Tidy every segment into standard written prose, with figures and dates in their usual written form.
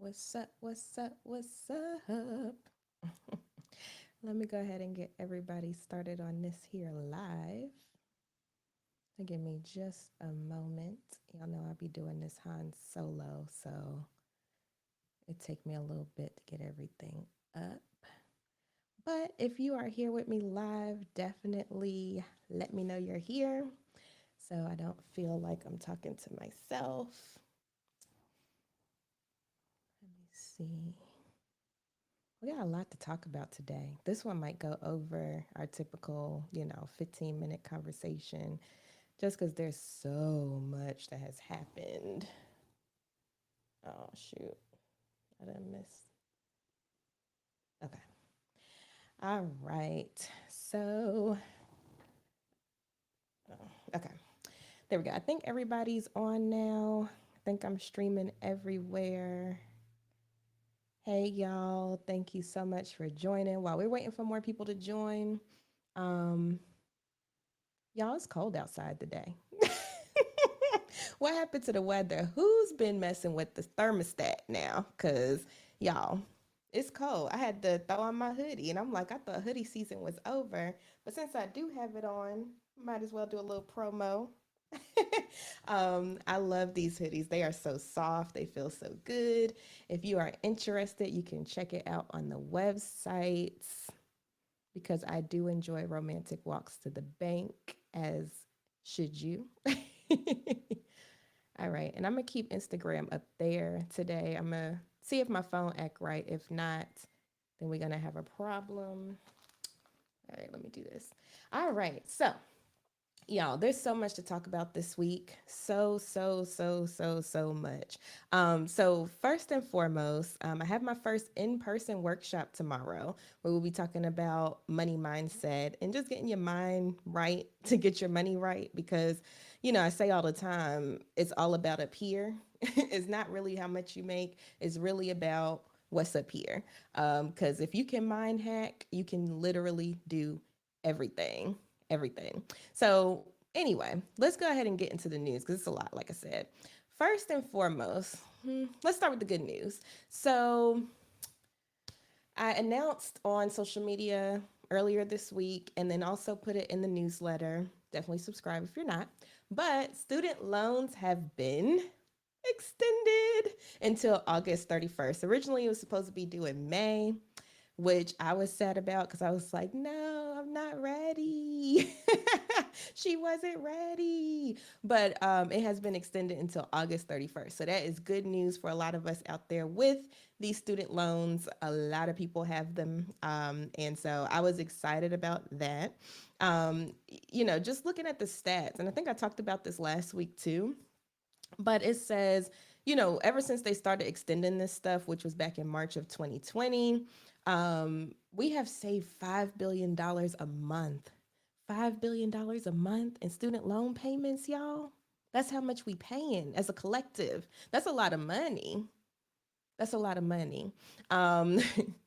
What's up? What's up? What's up? Let me go ahead and get everybody started on this here live. So give me just a moment. Y'all know I'll be doing this Han solo, so it take me a little bit to get everything up. But if you are here with me live, definitely let me know you're here so I don't feel like I'm talking to myself. Let me see. We got a lot to talk about today. This one might go over our typical, 15-minute conversation just because there's so much that has happened. Oh, shoot. I didn't miss. Okay. All right. So, okay. There we go. I think everybody's on now. I think I'm streaming everywhere. Hey, y'all. Thank you so much for joining. While we're waiting for more people to join, um, y'all, it's cold outside today. What happened to the weather? Who's been messing with the thermostat now? Because, y'all, it's cold. I had to throw on my hoodie, and I'm like, I thought hoodie season was over. But since I do have it on, might as well do a little promo. I love these hoodies. They are so soft, they feel so good. If you are interested, you can check it out on the websites because I do enjoy romantic walks to the bank, as should you. All right, and I'm gonna keep Instagram up there today. I'm gonna see if my phone act right. If not, then we're gonna have a problem. All right, let me do this. All right, so y'all, there's so much to talk about this week. So much. So first and foremost, I have my first in-person workshop tomorrow where we'll be talking about money mindset and just getting your mind right to get your money right. Because, I say all the time, it's all about up here. It's not really how much you make. It's really about what's up here. Because if you can mind hack, you can literally do everything. Everything. So, anyway, let's go ahead and get into the news because it's a lot, like I said. First and foremost, let's start with the good news. So, I announced on social media earlier this week and then also put it in the newsletter. Definitely subscribe if you're not. But student loans have been extended until August 31st. Originally, it was supposed to be due in May, which I was sad about because I was like, no, I'm not ready. She wasn't ready. But it has been extended until August 31st. So that is good news for a lot of us out there with these student loans. A lot of people have them. And so I was excited about that. Just looking at the stats, and I think I talked about this last week too, but it says, ever since they started extending this stuff, which was back in March of 2020, we have saved $5 billion a month. $5 billion a month in student loan payments, y'all. That's how much we paying as a collective. That's a lot of money. That's a lot of money. Um,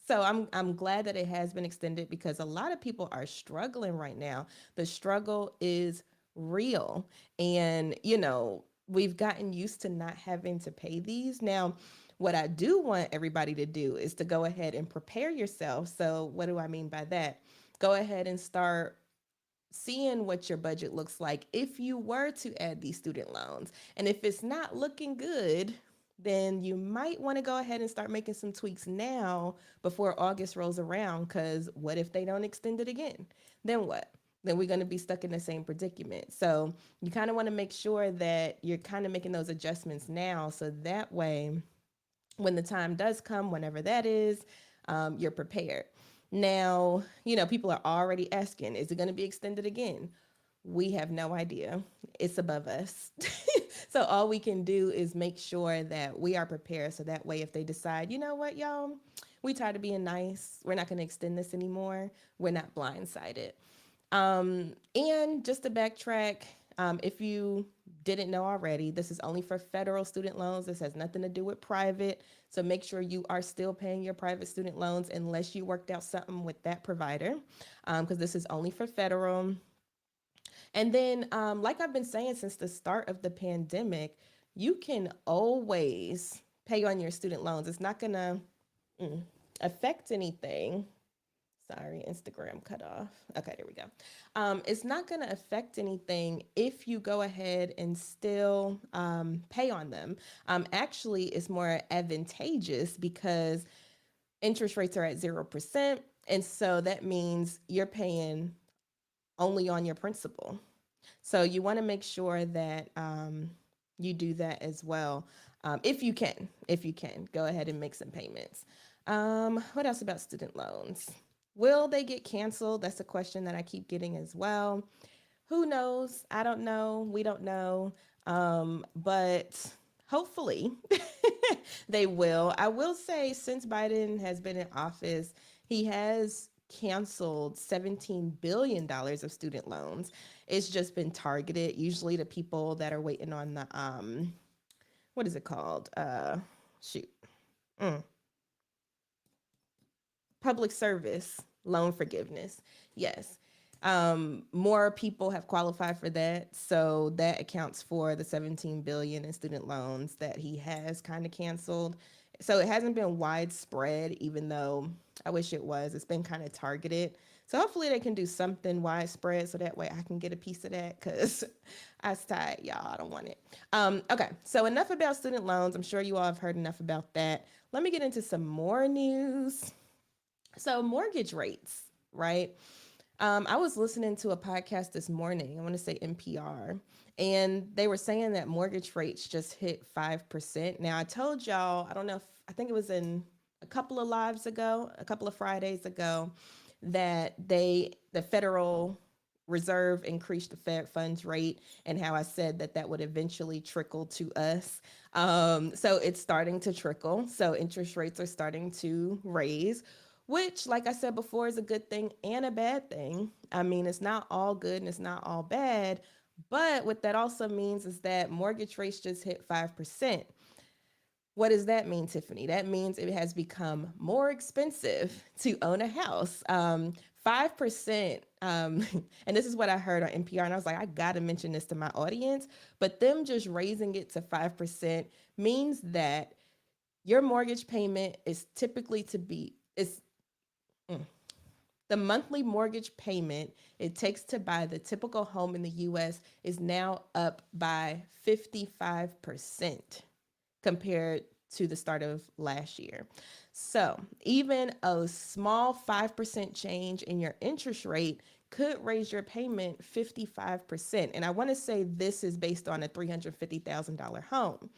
so I'm glad that it has been extended because a lot of people are struggling right now. The struggle is real, and we've gotten used to not having to pay these. Now, what I do want everybody to do is to go ahead and prepare yourself. So, what do I mean by that? Go ahead and start seeing what your budget looks like if you were to add these student loans. And if it's not looking good, then you might want to go ahead and start making some tweaks now before August rolls around. Because what if they don't extend it again? Then what? Then we're going to be stuck in the same predicament. So you kind of want to make sure that you're kind of making those adjustments now. So that way, when the time does come, whenever that is, you're prepared. Now, people are already asking, is it going to be extended again? We have no idea. It's above us. So all we can do is make sure that we are prepared. So that way, if they decide, you know what, y'all, we tired of being nice, we're not going to extend this anymore, we're not blindsided. And just to backtrack, if you didn't know already, this is only for federal student loans. This has nothing to do with private. So make sure you are still paying your private student loans unless you worked out something with that provider, because this is only for federal. And then, like I've been saying since the start of the pandemic, you can always pay on your student loans. It's not going to affect anything. Sorry, Instagram cut off. Okay, there we go. It's not going to affect anything if you go ahead and still pay on them. Actually, it's more advantageous because interest rates are at 0%. And so that means you're paying only on your principal. So you want to make sure that you do that as well. If you can, go ahead and make some payments. What else about student loans? Will they get canceled? That's a question that I keep getting as well. Who knows? I don't know. We don't know. But hopefully they will. I will say, since Biden has been in office, he has canceled $17 billion of student loans. It's just been targeted, usually to people that are waiting on the what is it called? Shoot. Mm. Public service loan forgiveness. Yes. More people have qualified for that, so that accounts for the 17 billion in student loans that he has kind of canceled. So it hasn't been widespread, even though I wish it was. It's been kind of targeted. So hopefully they can do something widespread so that way I can get a piece of that, because I was tired, y'all. I don't want it. Okay, so enough about student loans. I'm sure you all have heard enough about that. Let me get into some more news. So mortgage rates, right? I was listening to a podcast this morning. I want to say NPR, and they were saying that mortgage rates just hit 5%. Now, I told y'all, I don't know if I think it was in a couple of lives ago, a couple of Fridays ago, that the Federal Reserve increased the Fed funds rate, and how I said that that would eventually trickle to us. So it's starting to trickle. So interest rates are starting to raise, which, like I said before, is a good thing and a bad thing. I mean, it's not all good and it's not all bad. But what that also means is that mortgage rates just hit 5%. What does that mean, Tiffany? That means it has become more expensive to own a house. 5%, and this is what I heard on NPR, and I was like, I gotta mention this to my audience. But them just raising it to 5% means that your mortgage payment is typically to be is the monthly mortgage payment it takes to buy the typical home in the US is now up by 55% compared to the start of last year. So, even a small 5% change in your interest rate could raise your payment 55%. And I want to say this is based on a $350,000 home.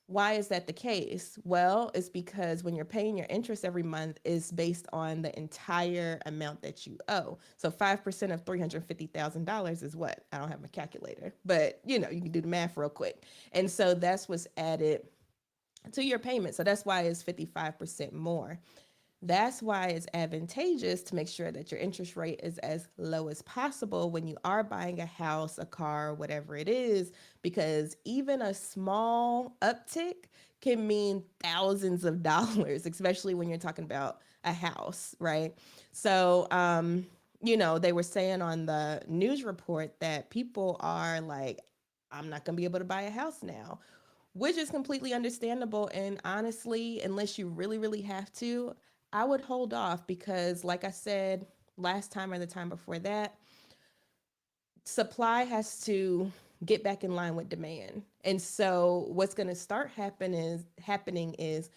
Why is that the case? Well, it's because when you're paying your interest every month is based on the entire amount that you owe. So 5% of $350,000 is what? I don't have my calculator, but you know, you can do the math real quick. And so that's what's added to your payment. So that's why it's 55% more. That's why it's advantageous to make sure that your interest rate is as low as possible when you are buying a house, a car, whatever it is, because even a small uptick can mean thousands of dollars, especially when you're talking about a house, right? So, they were saying on the news report that people are like, I'm not going to be able to buy a house now, which is completely understandable. And honestly, unless you really, really have to, I would hold off because, like I said last time or the time before that, supply has to get back in line with demand. And so what's going to start happening is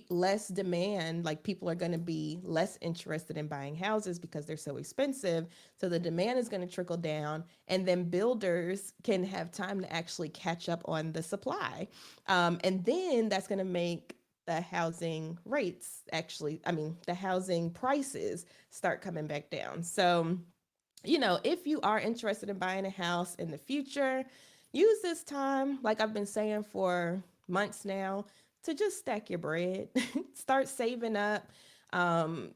less demand, like people are going to be less interested in buying houses because they're so expensive. So the demand is going to trickle down, and then builders can have time to actually catch up on the supply. And then that's going to make the housing rates the housing prices start coming back down. So if you are interested in buying a house in the future, use this time, like I've been saying for months now, to just stack your bread, start saving up,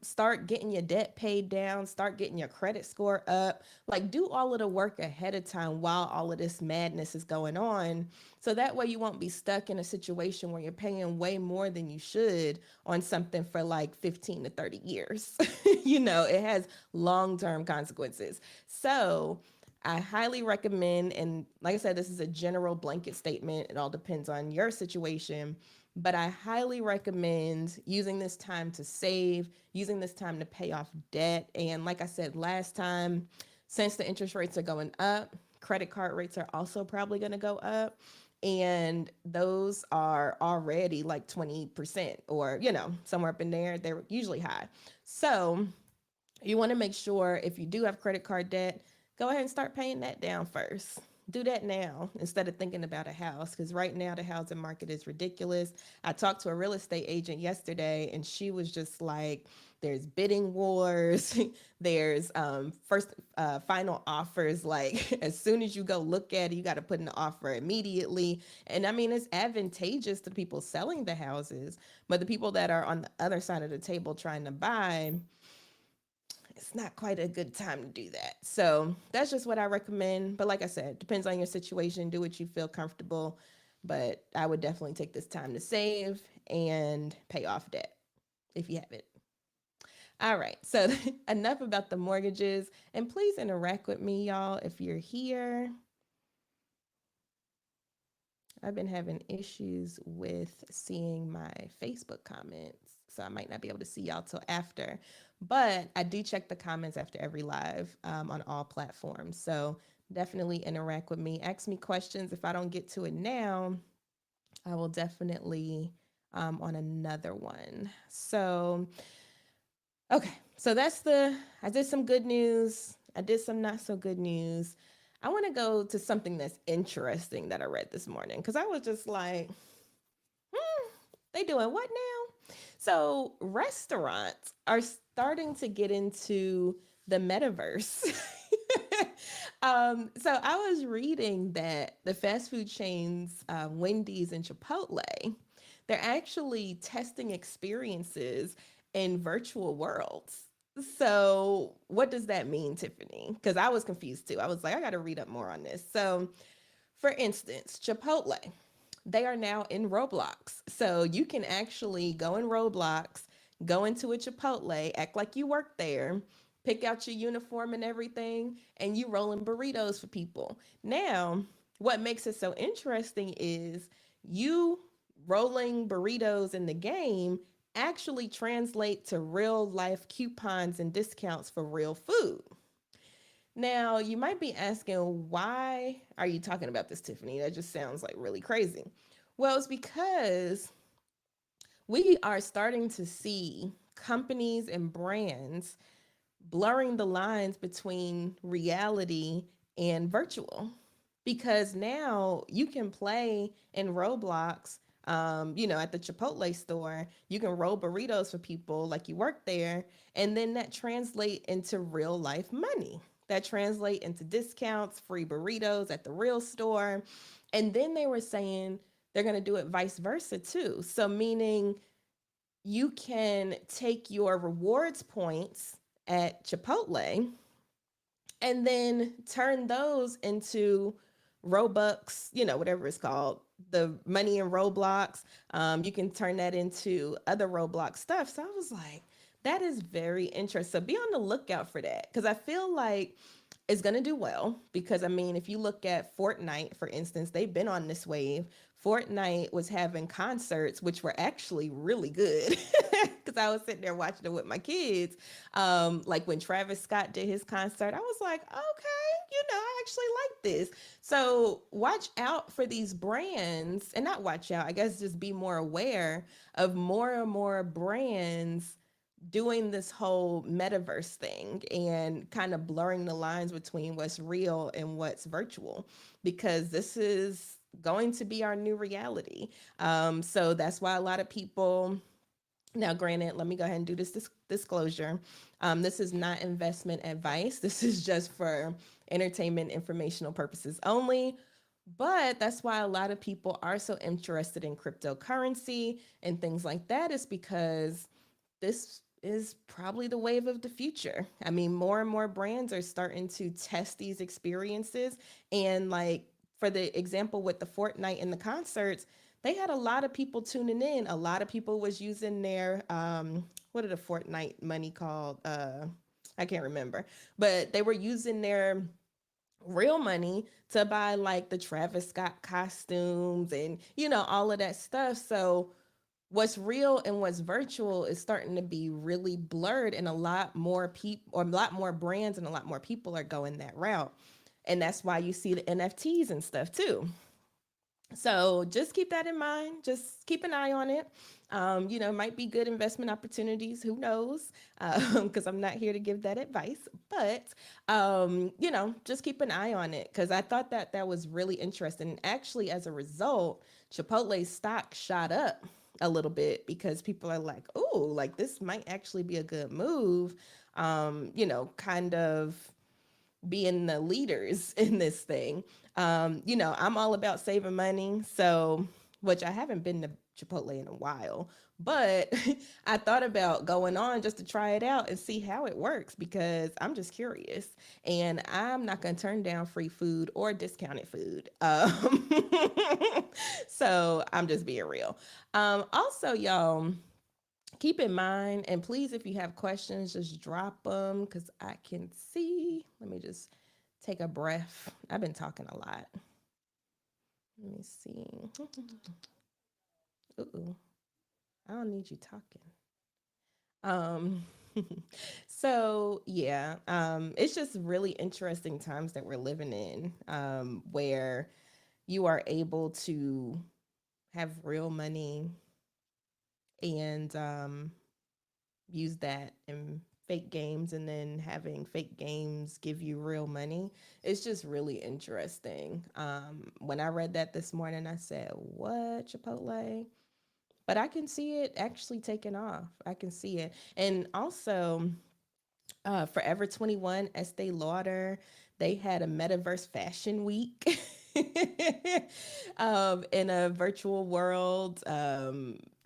start getting your debt paid down, start getting your credit score up, like do all of the work ahead of time while all of this madness is going on. So that way you won't be stuck in a situation where you're paying way more than you should on something for like 15 to 30 years. It has long-term consequences. So I highly recommend, and like I said, this is a general blanket statement. It all depends on your situation, But I highly recommend using this time to save, using this time to pay off debt. And like I said last time, since the interest rates are going up, credit card rates are also probably going to go up. And those are already like 20% or, somewhere up in there. They're usually high. So you want to make sure if you do have credit card debt, go ahead and start paying that down first. Do that now instead of thinking about a house, because right now the housing market is ridiculous. I talked to a real estate agent yesterday and she was just like, there's bidding wars, there's first final offers. Like as soon as you go look at it, you got to put in an offer immediately. And I mean, it's advantageous to people selling the houses, but the people that are on the other side of the table trying to buy, it's not quite a good time to do that. So that's just what I recommend. But like I said, depends on your situation. Do what you feel comfortable. But I would definitely take this time to save and pay off debt if you have it. All right. So enough about the mortgages. And please interact with me, y'all, if you're here. I've been having issues with seeing my Facebook comments, so I might not be able to see y'all till after. But I do check the comments after every live on all platforms. So definitely interact with me. Ask me questions. If I don't get to it now, I will definitely on another one. So, okay. So I did some good news. I did some not so good news. I want to go to something that's interesting that I read this morning because I was just like, they doing what now? So restaurants are starting to get into the metaverse. So I was reading that the fast food chains, Wendy's and Chipotle, they're actually testing experiences in virtual worlds. So what does that mean, Tiffany? Because I was confused too. I was like, I got to read up more on this. So, for instance, Chipotle, they are now in Roblox. So you can actually go in Roblox, go into a Chipotle, act like you work there, pick out your uniform and everything, and you rolling burritos for people. Now, what makes it so interesting is you rolling burritos in the game actually translate to real life coupons and discounts for real food. Now, you might be asking, why are you talking about this, Tiffany? That just sounds like really crazy. Well, it's because we are starting to see companies and brands blurring the lines between reality and virtual. Because now you can play in Roblox, at the Chipotle store, you can roll burritos for people like you work there, and then that translate into real life money. That translate into discounts, free burritos at the real store. And then they were saying they're going to do it vice versa too. So meaning you can take your rewards points at Chipotle and then turn those into Robux, whatever it's called, the money in Roblox. You can turn that into other Roblox stuff. So I was like, that is very interesting. So be on the lookout for that because I feel like it's going to do well. Because I mean, if you look at Fortnite, for instance, they've been on this wave. Fortnite was having concerts, which were actually really good because I was sitting there watching it with my kids. Like when Travis Scott did his concert, I was like, okay, I actually like this. So watch out for these brands, and not watch out, I guess just be more aware of more and more brands doing this whole metaverse thing and kind of blurring the lines between what's real and what's virtual, because this is going to be our new reality. So that's why a lot of people, now granted, let me go ahead and do this disclosure. This is not investment advice. This is just for entertainment, informational purposes only. But that's why a lot of people are so interested in cryptocurrency and things like that, is because this is probably the wave of the future. I mean, more and more brands are starting to test these experiences. And like for the example with the Fortnite and the concerts, they had a lot of people tuning in. A lot of people was using their what are the Fortnite money called? I can't remember, but they were using their real money to buy like the Travis Scott costumes and all of that stuff. So what's real and what's virtual is starting to be really blurred, and a lot more people or a lot more brands and a lot more people are going that route. And that's why you see the NFTs and stuff too. So just keep that in mind. Just keep an eye on it. Might be good investment opportunities. Who knows? Because I'm not here to give that advice. But, just keep an eye on it because I thought that that was really interesting. And actually, as a result, Chipotle's stock shot up a little bit because people are like, oh, like this might actually be a good move. Kind of being the leaders in this thing. I'm all about saving money. So, which I haven't been to Chipotle in a while, but I thought about going on just to try it out and see how it works because I'm just curious and I'm not going to turn down free food or discounted food. So I'm just being real. Also, y'all, keep in mind, and please, if you have questions, just drop them because I can see. Let me just take a breath. I've been talking a lot. Let me see. Ooh, I don't need you talking. Um, so yeah, it's just really interesting times that we're living in, where you are able to have real money and use that in fake games and then having fake games give you real money. It's just really interesting. When I read that this morning, I said, what, Chipotle? But I can see it actually taking off. I can see it. And also, Forever 21, Estee Lauder, they had a metaverse fashion week. In a virtual world.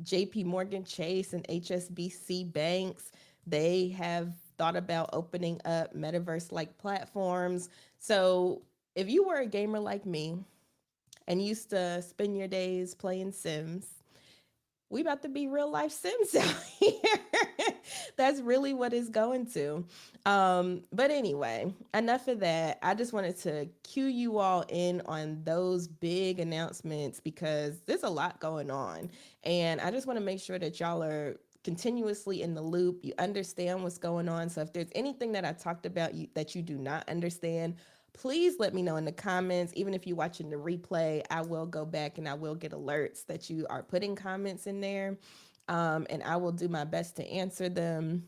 JP Morgan Chase and HSBC banks, they have thought about opening up metaverse like platforms. So if you were a gamer like me and used to spend your days playing Sims, we about to be real life Sims out here. That's really what it's going to. But anyway, enough of that. I just wanted to cue you all in on those big announcements because there's a lot going on. And I just want to make sure that y'all are continuously in the loop. You understand what's going on. So if there's anything that I talked about that you do not understand, please let me know in the comments. Even if you're watching the replay, I will go back and I will get alerts that you are putting comments in there. And I will do my best to answer them.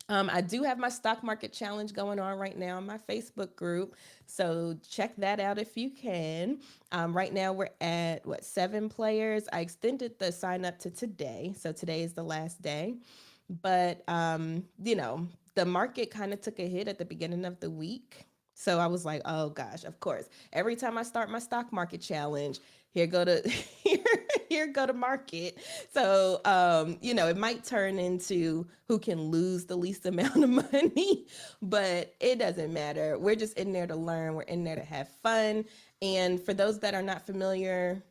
I do have my stock market challenge going on right now in my Facebook group. So check that out if you can. Right now we're at 7 players. I extended the sign up to today. So today is the last day. But, the market kind of took a hit at the beginning of the week. So I was like, oh gosh, of course. Every time I start my stock market challenge, here go to here, here go to market. So it might turn into who can lose the least amount of money, but it doesn't matter. We're just in there to learn. We're in there to have fun. And for those that are not familiar,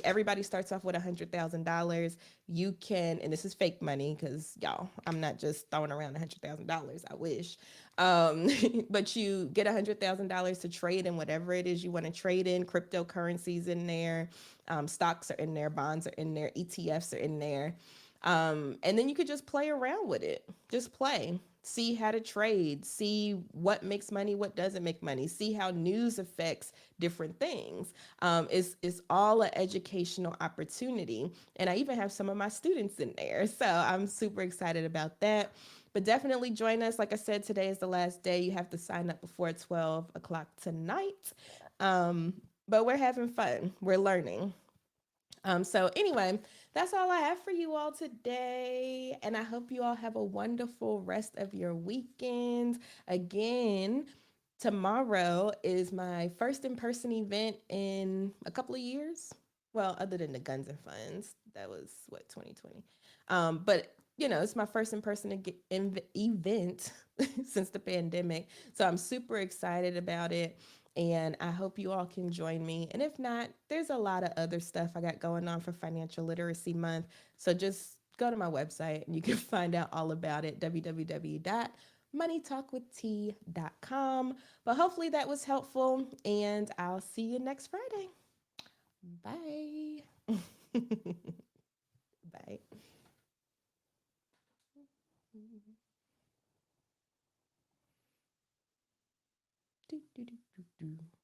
everybody starts off with $100,000. You can, and this is fake money because y'all, I'm not just throwing around $100,000. I wish. But you get $100,000 to trade in whatever it is you want to trade in. Cryptocurrencies in there, stocks are in there, bonds are in there, ETFs are in there. And then you could just play around with it. Just play. See how to trade, see what makes money, what doesn't make money, see how news affects different things. It's all an educational opportunity. And I even have some of my students in there. So I'm super excited about that. But definitely join us. Like I said, today is the last day. You have to sign up before 12 o'clock tonight. But we're having fun. We're learning. So anyway, that's all I have for you all today. And I hope you all have a wonderful rest of your weekend. Again, tomorrow is my first in-person event in a couple of years. Well, other than the Guns and Funds, that was 2020. But it's my first in-person event since the pandemic. So I'm super excited about it. And I hope you all can join me. And if not, there's a lot of other stuff I got going on for Financial Literacy Month. So just go to my website and you can find out all about it, www.moneytalkwitht.com. But hopefully that was helpful, and I'll see you next Friday. Bye. Bye. Do, do, do, do, do.